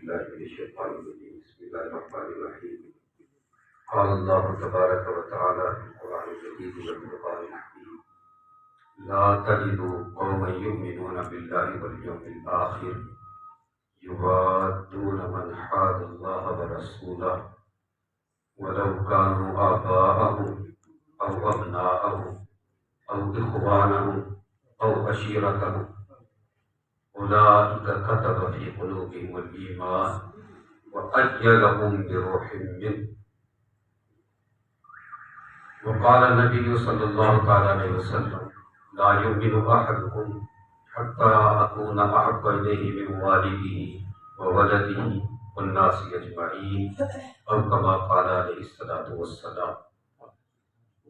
بالله من الشيطان الرجيم بسم الله الرحمن الرحيم قال الله تبارك وتعالى في القرآن المجيد والفرقان الحكيم لا تجد قوما يؤمنون بالله واليوم الآخر يوادون من حاد الله ورسوله ولو كانوا آباءهم أو أبناءهم أو إخوانهم أو عشيرتهم أولئك كتب في قلوبهم الإيمان وأيدهم بروح منه وقال النبي صلى الله عليه وسلم لا يؤمن أحدكم حتى أكون أحب إليه من والده وولده والناس أجمعين أو كما قال عليه الصلاة والسلام۔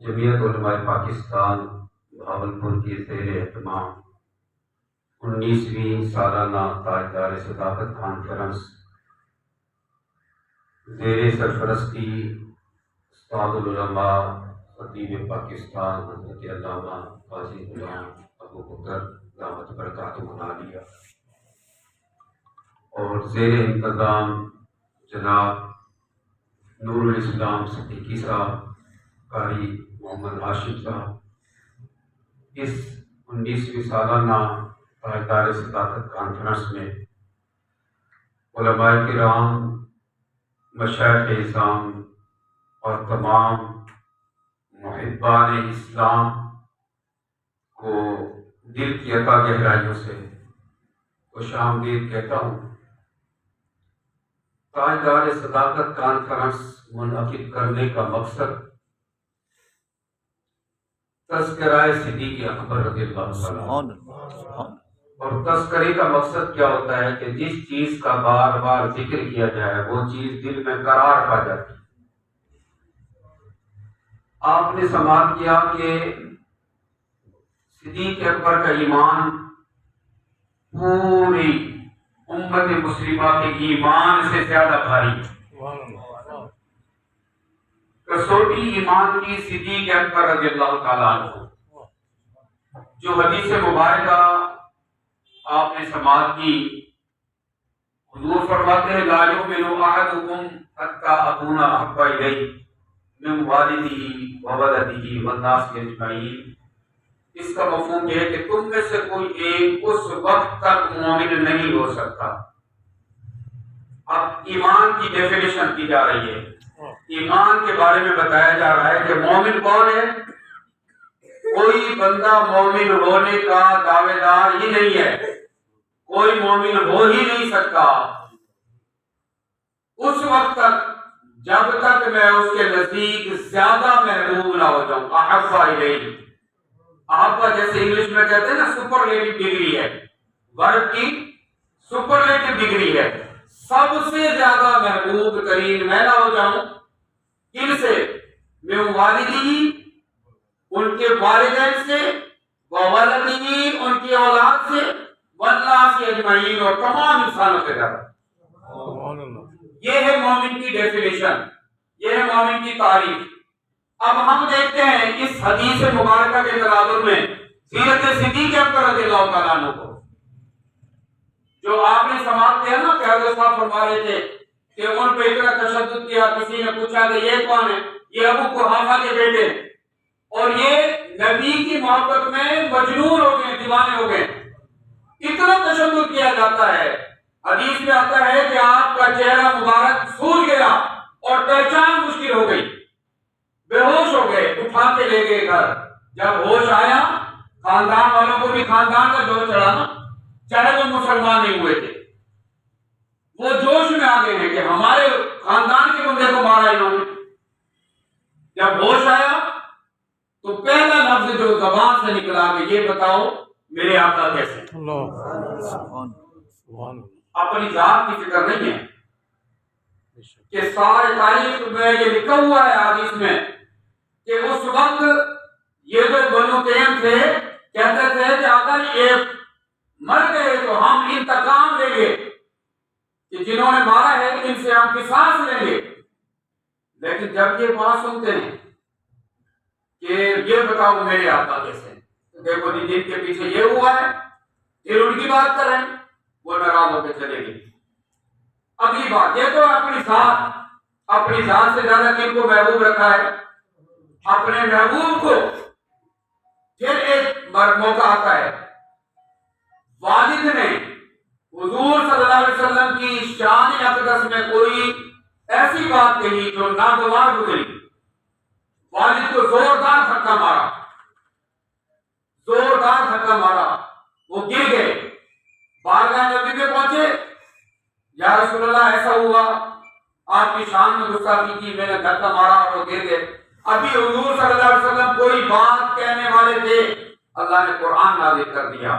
جمعیت علماء پاکستان بھاولپور کی زیر اہتمام 19ویں سالانہ تاجدار صداقت کانفرنس زیر سرپرستی استاد العلماء خطیب پاکستان حضرت علامہ قاضی غلام ابو بکر دامت برکاتہ عالیہ اور زیر انتظام جناب نور الاسلام صدیقی صاحب، قاری محمد ہاشم صاحب، اس 19ویں سالانہ تاجدار صداقت کانفرنس میں علماء کرام، مشائخ اعظام اور تمام محبان اسلام کو دل کی عطا گہرائیوں سے خوش آمدید کہتا ہوں۔ تاجدار صداقت کانفرنس منعقد کرنے کا مقصد تذکرہ صدیق اکبر رضی اللہ عنہ، اور تذکرے کا مقصد کیا ہوتا ہے کہ جس چیز کا بار بار ذکر کیا جائے وہ چیز دل میں قرار پا جاتی ہے۔ آپ نے سماعت کیا کہ صدیق اکبر کا ایمان پوری امت مسلمہ کے ایمان سے زیادہ بھاری ہے۔ کسوٹی ایمان کی صدیق اکبر رضی اللہ تعالیٰ عنہ، جو حدیث مبارکہ آپ نے سماعت کی، حضور فرماتے ہیں لا یؤمن احدکم حتی اکون احب الیہ من والدہ وولدہ والناس اجمعین۔ اس کا مفہوم یہ ہے کہ تم میں سے کوئی ایک اس وقت تک مومن نہیں ہو سکتا۔ اب ایمان کی ڈیفینیشن کی جا رہی ہے، ایمان کے بارے میں بتایا جا رہا ہے کہ مومن کون ہے۔ کوئی بندہ مومن ہونے کا دعوے دار ہی نہیں ہے، کوئی مومن ہو ہی نہیں سکتا اس وقت تک جب تک میں اس کے نزدیک زیادہ محبوب نہ ہو جاؤں۔ احب الیہ، احب جیسے انگلش میں کہتے ہیں نا سپرلیٹو ڈگری ہے، ورب کی سپرلیٹو ڈگری ہے، سب سے زیادہ محبوب ترین میں نہ ہو جاؤں۔ کن سے؟ من والدی، ان کے والدین سے، وولدی، ان کی اولاد سے، والناس اجمعین، اور تمام انسانوں سے زیادہ۔ یہ ہے مومن کی ڈیفینیشن، یہ ہے مومن کی تعریف۔ اب ہم دیکھتے ہیں اس حدیث مبارکہ کے تناظر میں سیرت صدیق اکبر رضی اللہ تعالیٰ عنہ کو، جو آپ نے سماعت کیا نا کہ حضرت صاحب فرما رہے تھے کہ ان پہ اتنا تشدد کیا، کسی نے پوچھا کہ یہ کون ہے؟ یہ ابو قحافہ کے بیٹے، اور یہ نبی کی محبت میں مجنون ہو گئے، دیوانے ہو گئے، اتنا تشدد کیا جاتا ہے۔ حدیث میں آتا ہے کہ آپ کا چہرہ مبارک سوج گیا اور پہچان مشکل ہو گئی، بے ہوش ہو گئے، اٹھا کے لے گئے گھر۔ جب ہوش آیا، خاندان والوں کو بھی خاندان کا جوش چڑھا نا، چاہے وہ مسلمان نہیں ہوئے تھے، وہ جوش میں آ گئے ہیں کہ ہمارے خاندان کے بندے کو مارا انہوں نے۔ جب ہوش آیا تو پہلا لفظ جو زبان سے نکلا کہ یہ بتاؤ میرے آقا کیسے؟ اپنی ذات کی فکر نہیں ہے کہ سارے تاریخ میں یہ لکھا ہوا ہے حدیث میں کہ اس وقت یہ جو بنو تیم تھے کہتے تھے کہ اگر یہ مر گئے تو ہم انتقام لیں گے، کہ جنہوں نے مارا ہے ان سے ہم قصاص لیں گے۔ لیکن جب یہ بات سنتے ہیں کہ یہ بتاؤ میرے آقا کیسے، تو دیکھو جن کے پیچھے یہ ہوا ہے، پھر ان کی بات کر رہے ہیں، وہ ناراض ہو کے چلے گئے۔ اگلی بات یہ تو اپنی ذات سے زیادہ کن کو محبوب رکھا ہے؟ اپنے محبوب کو. پھر ایک موقع آتا ہے والد نے حضور صلی اللہ علیہ وسلم کی شان اقدس میں کوئی ایسی بات کہی جو ناگوار گزری. والد کو زوردار دھکا مارا، وہ گر گئے. بارگاہ نبی میں پہنچے، یا رسول اللہ ایسا ہوا، آپ کی شان میں گستاخی کی، میں نے دھکا مارا اور وہ گر گئے. ابھی حضور صلی اللہ علیہ وسلم کوئی بات کہنے والے تھے، اللہ نے قرآن نازل کر دیا.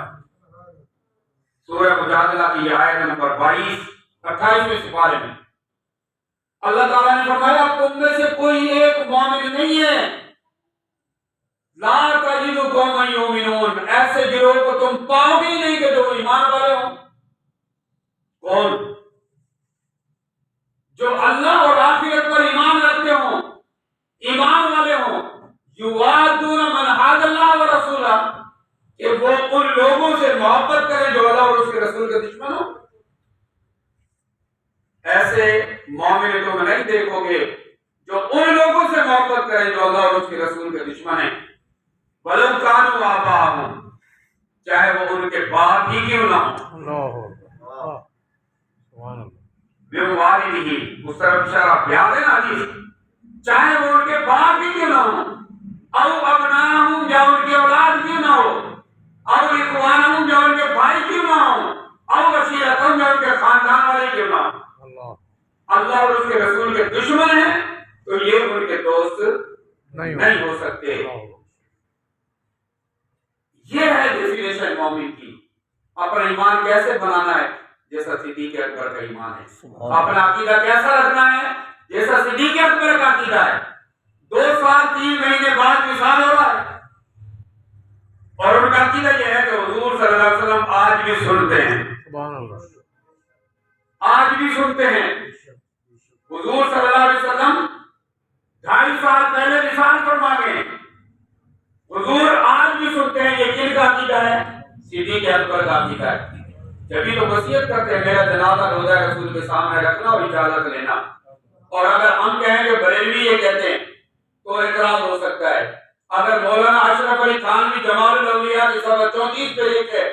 سورہ مجادلہ کی یہ آیت نمبر 28 سپارے میں اللہ تعالیٰ نے فرمایا تم میں سے کوئی ایک مومن نہیں ہے، لا تجد قوما یؤمنون، ایسے گروہ کو تم پاؤ گے نہیں کہ جو ایمان والے ہوں. کون؟ جو اللہ اور آخرت پر ایمان رکھتے ہوں، ایمان والے ہوں. یوادون من حاد اللہ ورسولہ، کہ وہ ان لوگوں سے محبت کریں جو اللہ اور اس کے رسول کے دشمن ہوں. ایسے مومن تم نہیں دیکھو گے جو ان لوگوں سے محبت کریں جو اللہ اور اس کے رسول کے دشمن ہیں. وَلَوْ كَانُوا آبَاءَهُمْ، چاہے وہ ان کے باپ ہی کیوں نہ ہوں. من والدہ، اس طرف اشارہ یاد ہے نا حدیث، چاہے وہ ان کے باپ ہی کیوں نہ ہوں. او ابناہم، یا ان کی اولاد کیوں نہ ہو. او اخوانہم، یا ان کے بھائی کیوں نہ ہو. او عشیرتہم، یا ان کے خاندان والے کیوں نہ ہو. اللہ اور اس کے رسول کے دشمن ہیں تو یہ ان کے دوست نہیں ہو سکتے. یہ ہے ڈیفینیشن مومن کی. اپنا ایمان کیسے بنانا ہے؟ جیسا صدیق اکبر کا ایمان ہے. اپنا عقیدہ کیسا رکھنا ہے؟ جیسا صدیق اکبر کا عقیدہ ہے. 2 سال 3 مہینے بعد وصال ہو رہا ہے اور ان کا عقیدہ یہ ہے کہ حضور صلی اللہ علیہ وسلم آج بھی سنتے ہیں. آج بھی سنتے ہیں. حضور صلی اللہ علیہ وسلم 2.5 سال پہلے وصال فرما گئے. حضور آج بھی سنتے ہیں. یہ کن کا عقیدہ ہے؟ صدیق اکبر کا عقیدہ ہے. جبھی تو وصیت کرتے ہیں میرا جنازہ روضہ رسول کے سامنے رکھنا اور اجازت لینا. اور اگر ہم کہیں کہ بریلوی یہ کہتے ہیں تو اعتراض ہو سکتا ہے. اگر مولانا اشرف علی تھانوی جمال الاولیاء کی صفحہ 34 پہ لکھے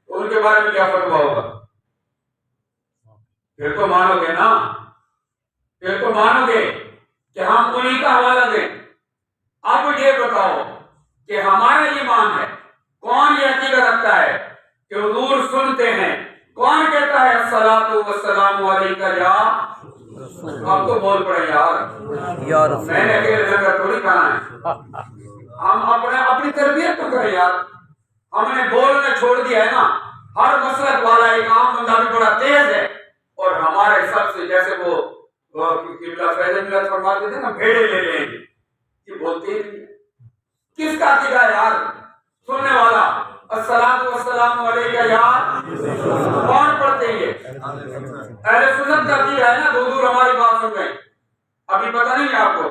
تو ان کے بارے میں کیا فتویٰ ہوگا؟ پھر تو مانو گے نا، پھر تو مانو گے کہ ہم انہی کا حوالہ دیں. اب یہ بتاؤ کہ ہمارا ایمان ہے، کون یہ عقیدہ رکھتا ہے کہ حضور سنتے ہیں؟ کون کہتا ہے الصلاۃ والسلام علیکہ یا؟ اب تو بول پڑے یار، میں نے اکیلے لنگر تھوڑی کھانا ہے. ہم اپنی تربیت تو کریں یار. ہم نے بولنا چھوڑ دیا ہے نا. ہر مسلک والا ایک عام بندہ بھی بڑا تیز ہے اور ہمارے سب سے جیسے وہ قبلہ فیض ملت فرماتے تھے نا، بھیڑے لے لیں گے. یہ بولتے ہی نہیں. کس کا عقیدہ ہے یار سننے والا؟ الصلاۃ والسلام علیکہ یا کون پڑھتے ہیں؟ اہل سنت کا عقیدہ ہے نا. حضور ہماری بات سن گئے. ابھی پتہ نہیں ہے آپ کو،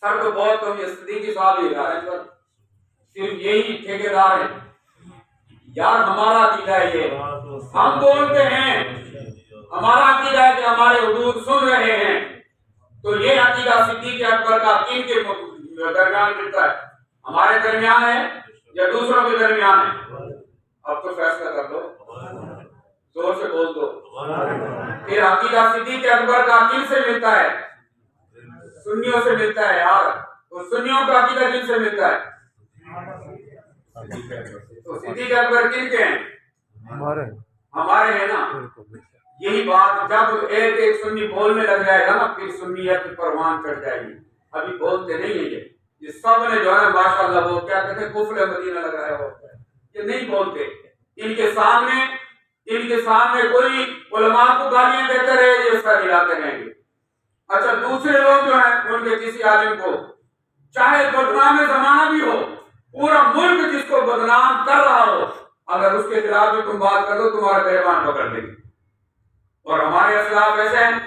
سر تو بہت کم یہ صدیقی صاحب ہی رہا ہے، صرف یہی ٹھیکیدار ہے یار. ہمارا عقیدہ ہے یہ. ہم بولتے ہیں ہمارا عقیدہ ہے کہ ہمارے حضور سن رہے ہیں. تو یہ عقیدہ صدیق اکبر کا کن کے درمیان ملتا ہے؟ ہمارے درمیان ہے یا دوسروں کے درمیان ہے؟ اب تو فیصلہ کر دو، زور سے بول دو. پھر عقیدہ صدیق اکبر کا کن سے ملتا ہے؟ سنیوں سے ملتا ہے یار. تو سنیوں کا عقیدہ کن سے ملتا ہے؟ تو صدیق اکبر کن کے ہیں؟ ہمارے ہیں نا. یہی بات جب ایک سنی بولنے لگ جائے گا نا پھر سنیت پروان چڑھ جائے گی. ابھی بولتے نہیں ہیں یہ سب نے جو ہے ماشاءاللہ وہ کیا کہتے ہیں کفر مدینہ لگایا ہوتا ہے. یہ نہیں بولتے. ان کے سامنے کوئی علماء کو گالیاں دیتے رہے یہ سر ہلاتے رہیں گے. اچھا دوسرے لوگ جو ہیں ان کے کسی عالم کو چاہے بدنام زمانہ بھی ہو، پورا ملک جس کو بدنام کر رہا ہو، اگر اس کے خلاف بھی تم بات کر دو تمہارا گریبان پکڑ دیں گے. اور ہمارے اسلاف ایسے ہیں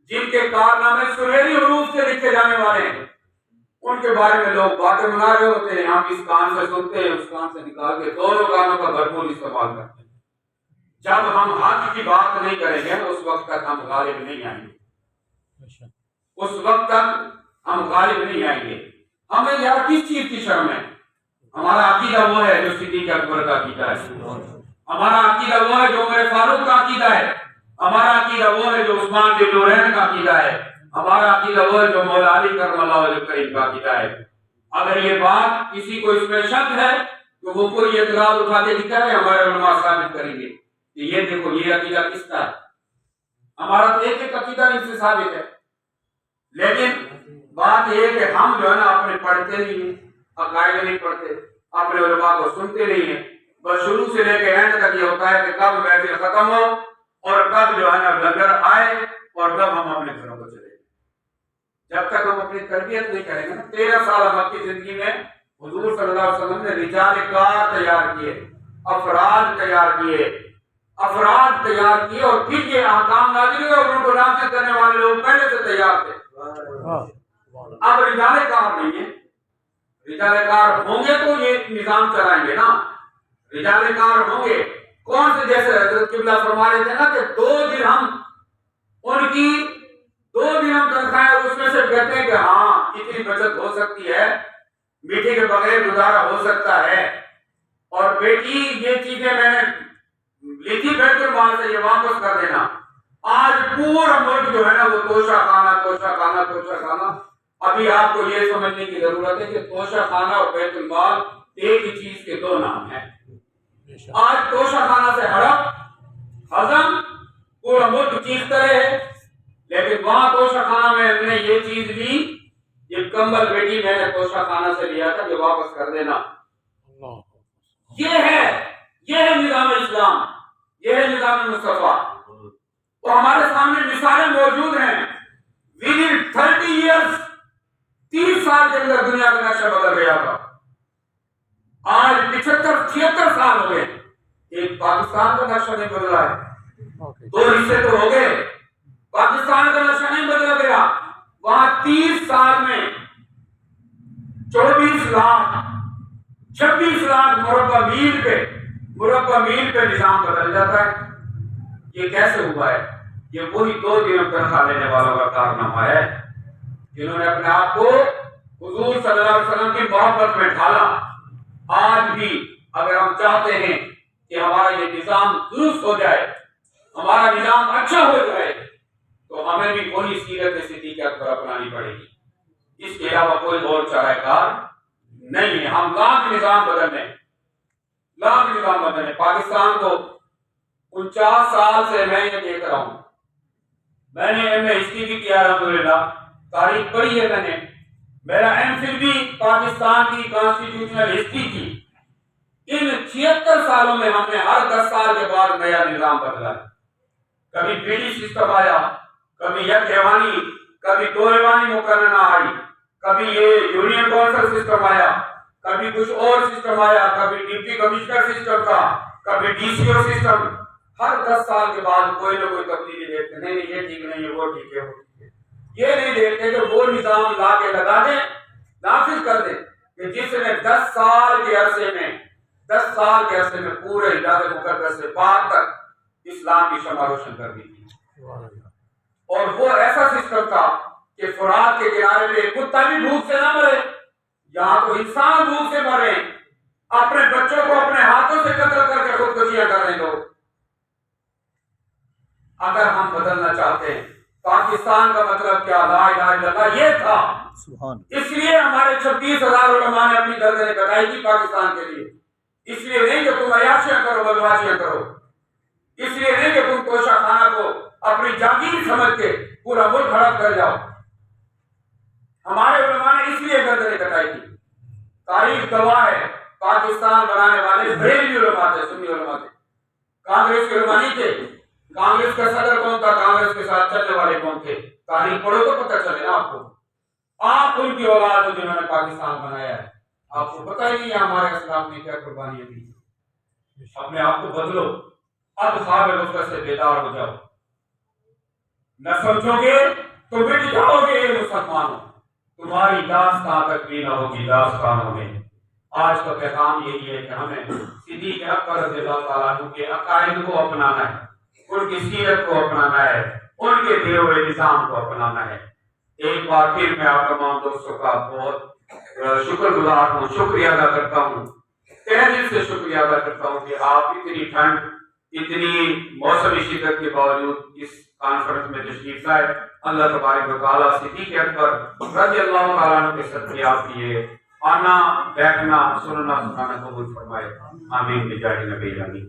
جن کے کارنامے سنہری حروف سے لکھے جانے والے ہیں، ان کے بارے میں لوگ باتیں بنا رہے ہوتے ہیں. ہم اس کان سے سنتے ہیں اس کان سے نکال کے دونوں کانوں کا بھرپور استعمال کرتے ہیں. جب ہم حق کی بات نہیں کریں گے اس وقت تک ہم غالب نہیں آئیں گے، اس وقت تک ہم غالب نہیں آئیں گے۔ ہمیں یار کس چیز کی شرم ہے؟ ہمارا عقیدہ وہ ہے جو صدیق اکبر کا عقیدہ ہے، ہمارا عقیدہ وہ ہے جو عمر فاروق کا عقیدہ ہے، ہمارا عقیدہ وہ ہے جو عثمان بن نورین کا عقیدہ ہے، ہمارا عقیدہ وہ ہے جو مولا علی کرم اللہ وجہ کریم کا عقیدہ ہے۔ اگر یہ بات کسی کو اس میں شک ہے تو وہ کوئی اعتراض اٹھا کے دکھائے، ہمارے علماء ثابت کریں گے کہ یہ دیکھو یہ عقیدہ کس کا ہے۔ ہمارا تو ایک عقیدہ ان سے ثابت ہے، لیکن بات یہ ہے کہ ہم جو ہے نا اپنے پڑھتے نہیں ہیں، عقائد نہیں پڑھتے، اپنے علماء کو سنتے نہیں ہیں، بس شروع سے لے کے اینڈ تک یہ ہوتا ہے کہ کب محفل ختم ہو اور کب جو ہے نا لنگر آئے اور کب ہم اپنے گھروں کو چلے۔ جب تک ہم اپنی تربیت نہیں کریں گے نا، 13 سال مکی زندگی میں حضور صلی اللہ علیہ وسلم نے رجال کار تیار کیے، افراد تیار کیے اور پھر یہ احکام نازل ہوئے اور ان کو نافذ کرنے والے لوگ پہلے سے تیار تھے۔ اب رجال کار نہیں ہے، رجال کار ہوں گے تو یہ نظام چلائیں گے نا، رجال کار ہوں گے کون سے؟ جیسے حضرت قبلہ فرما رہے تھے نا کہ 2 درہم ان کی 2 درہم تنخواہ، اس میں سے کہتے ہیں کہ ہاں اتنی بچت ہو سکتی ہے، بیٹی کے بغیر گزارا ہو سکتا ہے، اور بیٹی یہ چیزیں میں نے لی تھی بیت المال سے، یہ واپس کر دینا۔ آج پورا ملک جو ہے نا وہ توشہ خانہ۔ ابھی آپ کو یہ سمجھنے کی ضرورت ہے کہ توشہ خانہ اور بیت المال ایک ہی چیز کے 2 نام ہیں۔ آج توشہ خانہ سے ہڑپ ہضم پورا ملک چیختا ہے، لیکن وہاں توشہ خانہ میں ہم نے یہ چیز لی، یہ کمبل بیٹی میں نے توشہ خانہ سے لیا تھا، یہ واپس کر دینا۔ یہ ہے نظام اسلام، یہ ہے نظام مصطفیٰ۔ تو ہمارے سامنے مثالیں موجود ہیں۔ within 30 years 30 سال کے اندر دنیا کا نقشہ بدل گیا تھا۔ آج 75-76 سال ہو گئے، ایک پاکستان کا نقشہ نہیں بدلا ہے، 2 حصے تو ہو گئے، پاکستان کا نقشہ نہیں بدلا گیا۔ وہاں 30 سال میں 24 لاکھ 26 لاکھ مربع میل پہ نظام بدل جاتا ہے۔ یہ کیسے ہوا ہے؟ یہ وہی 2 درہم تنخواہ لینے والوں کا کارنامہ ہے جنہوں نے اپنے آپ کو حضور صلی اللہ علیہ وسلم کی محبت میں ڈھالا۔ آج بھی اگر ہم چاہتے ہیں کہ ہمارا یہ نظام درست ہو جائے، ہمارا نظام اچھا ہو جائے، تو ہمیں بھی وہی سیرت صدیق اکبر اپنانی پڑے گی، اس کے علاوہ کوئی اور چارہ کار نہیں ہے۔ ہم لاکھ نظام بدلنے پاکستان کو 49 سال سے میں یہ دیکھ رہا ہوں۔ میں نے ایم اے ہسٹری بھی کیا، الحمدللہ تاریخ پڑھی ہے میں نے، میرا ایم فل بھی پاکستان کی کانسٹیٹیوشنل ہسٹری کی۔ ان 76 سالوں میں ہم نے ہر 10 سال کے بعد نیا نظام بدلا ہے۔ کبھی پیڈی سسٹم آیا، کبھی یک ایوانی، کبھی 2 ایوانی مقررہ آئی، کبھی یہ یونین کونسل سسٹم آیا، کبھی کچھ اور سسٹم آیا، کبھی ڈپٹی کمشنر سسٹم تھا، کبھی ڈی سی او سسٹم۔ ہر 10 سال کے بعد کوئی نہ کوئی تبدیلی دیکھتے، نہیں یہ ٹھیک نہیں ہے، وہ ٹھیک ہے، وہ ٹھیک ہے۔ یہ نہیں دیکھتے کہ وہ نظام لا کے لگا دیں، نافذ کر دیں کہ جس نے 10 سال کے عرصے میں پورے حجاز مقدس سے پاک تک اسلام کی شمع روشن کر دی تھی۔ اور وہ ایسا سسٹم تھا کہ فرات کے کنارے پہ کتا بھی بھوک سے نہ مرے، یہاں تو انسان بھوک سے مرے، اپنے بچوں کو اپنے ہاتھوں سے قتل کر کے خودکشیاں کر رہے لوگ۔ اگر ہم بدلنا چاہتے ہیں، پاکستان کا مطلب کیا؟ لا الہ الا اللہ یہ تھا۔ اس لیے ہمارے 26,000 علماء نے اپنی گردنیں کٹائی تھی پاکستان کے لیے۔ اس لیے نہیں کہ تم عیاشیاں کرو، بدمعاشیاں کرو، اس لیے نہیں کہ تم توشہ خانہ کو اپنی جاگیر سمجھ کے پورا ملک ہڑپ کر جاؤ۔ ہمارے علماء نے اس لیے گردنیں کٹائی تھی۔ تاریخ گواہ ہے، پاکستان بنانے والے بریلوی علماء تھے، سنی علماء تھے، کانگریس کے علماء نہیں تھے۔ کانگریس کا صدر کون تھا؟ کانگریس کے ساتھ چلنے والے کون تھے؟ تاریخ پڑھو تو پتہ چلے نا آپ کو۔ آپ ان کی اولاد ہو جنہوں نے پاکستان بنایا ہے، آپ کو پتہ ہی نہیں ہے ہمارے اسلام نے کیا قربانیاں دی۔ اپنے آپ کو بدلو، اب خواب رفقت سے بیدار ہو جاؤ۔ نہ سمجھو گے تو مٹ جاؤ گے مسلمانوں، تمہاری داستان تک بھی نہ ہوگی داستانوں میں۔ آج کا پیغام یہی ہے کہ ہمیں صدیق اکبر رضی اللہ تعالیٰ عنہ کے عقائد کو اپنانا ہے، ان کی سیرت کو اپنانا ہے، ان کے دیے ہوئے نظام کو اپنانا ہے۔ ایک بار پھر میں آپ تمام دوستوں کا بہت شکر گزار ہوں، شکریہ ادا کرتا ہوں، تہ دل سے شکریہ ادا کرتا ہوں کہ آپ اتنی ٹھنڈ، اتنی موسمی شدت کے باوجود اس کانفرنس میں تشریف لائے۔ اللہ تبارک و تعالیٰ صدیق اکبر رضی اللہ تعالیٰ عنہ کے صدقے آپ کی آنا بیٹھنا سننا سنانا قبول فرمائے، آمین بجاہ نبی امین۔